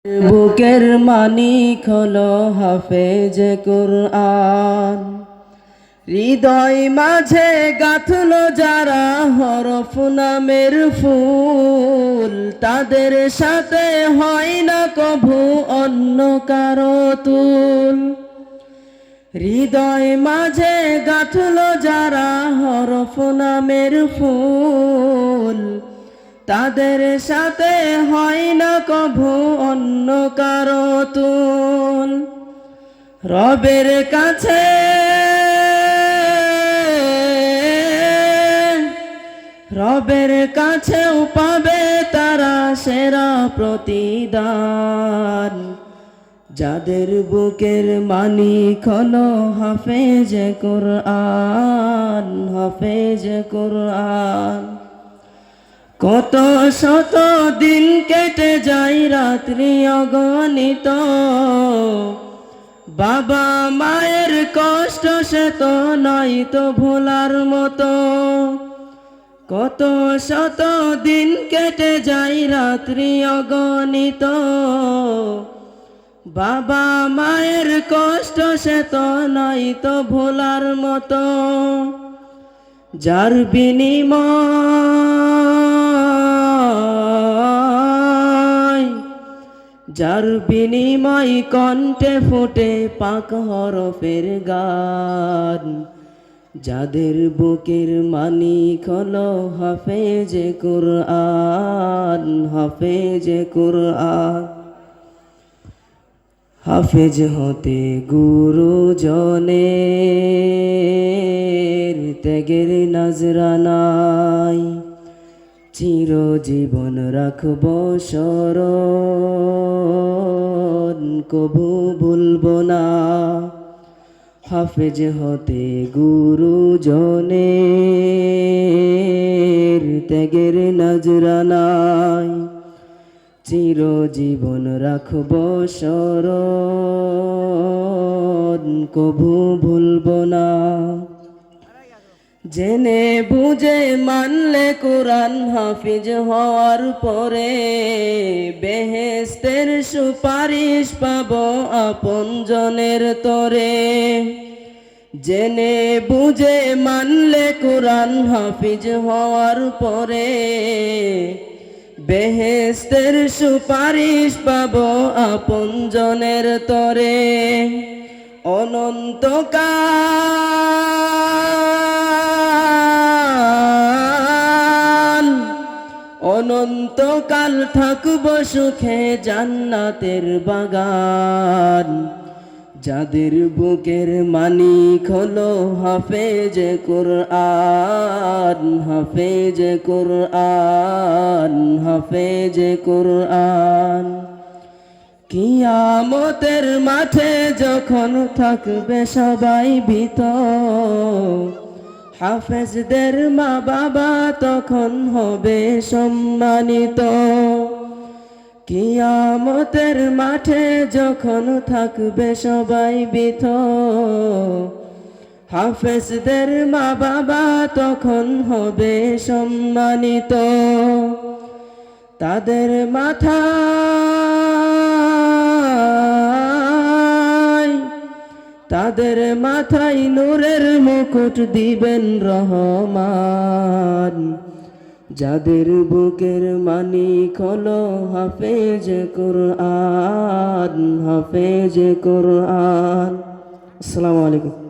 বুকের মানিক হলো হাফেজ কুরআন। হৃদয় মাঝে গাঁথলো যারা হরফ নামের ফুল, তাদের সাথে হয় না কভু অন্য কারো তুল। হৃদয় মাঝে গাঁথলো যারা হরফ নামের ফুল, তাদের সাথে হয় না কভু অন্য কারো তুল। রবের কাছে পাবে তারা সেরা প্রতিদান। যাদের বুকের মানিক হলো হাফেজ কুরআন, হাফেজ কুরআন। কত শত দিন কেটে যায় রাত্রি অগণিত, বাবা মায়ের কষ্ট সে তো নয় তো ভোলার মতো। কত শত দিন কেটে যায় রাত্রি অগণিত, বাবা মায়ের কষ্ট সে তো নয় তো ভোলার মতো। যার বিনিময় কণ্ঠে ফুটে পাক হরফের গান। যাদের বুকের মানিক হলো হাফেজ কুরআন, হাফেজ কুরআন। হাফেজ হতে গুরুজনের ত্যাগের নজরানাই, চিরজীবন রাখব স্মরণ, কভু ভুলব না। হাফেজ হতে গুরুজনের ত্যাগের নজরানাই, চিরজীবন রাখব স্মরণ, কভু ভুলব না। জেনে বুঝে মানলে কোরআন হাফিজ হওয়ার পরে, বেহেশতের সুপারিশ পাব আপনজনের তরে। জেনে বুঝে মানলে কোরআন হাফিজ হওয়ার পরে, বেহেশতের সুপারিশ পাব আপনজনের তরে। অনন্তকাল থাকব সুখে জান্নাতের বাগান। যাদের বুকের মানিক হলো হাফেজ কুরআন, হাফেজ কুরআন, হাফেজ কুরআন। কিয়ামতের মাঠে যখন থাকবে সবাই ভীত, হাফেজদের মা বাবা তখন হবে সম্মানিত। কিয়ামতের মাঠে যখন থাকবে সবাই ভীত, হাফেজদের মা বাবা তখন হবে সম্মানিত। তাদের মাথায় নূরের মুকুট দিবেন রহমান। যাদের বুকের মানিক হলো হাফেজ কুরআন, হাফেজ কুরআন। আসসালামু আলাইকুম।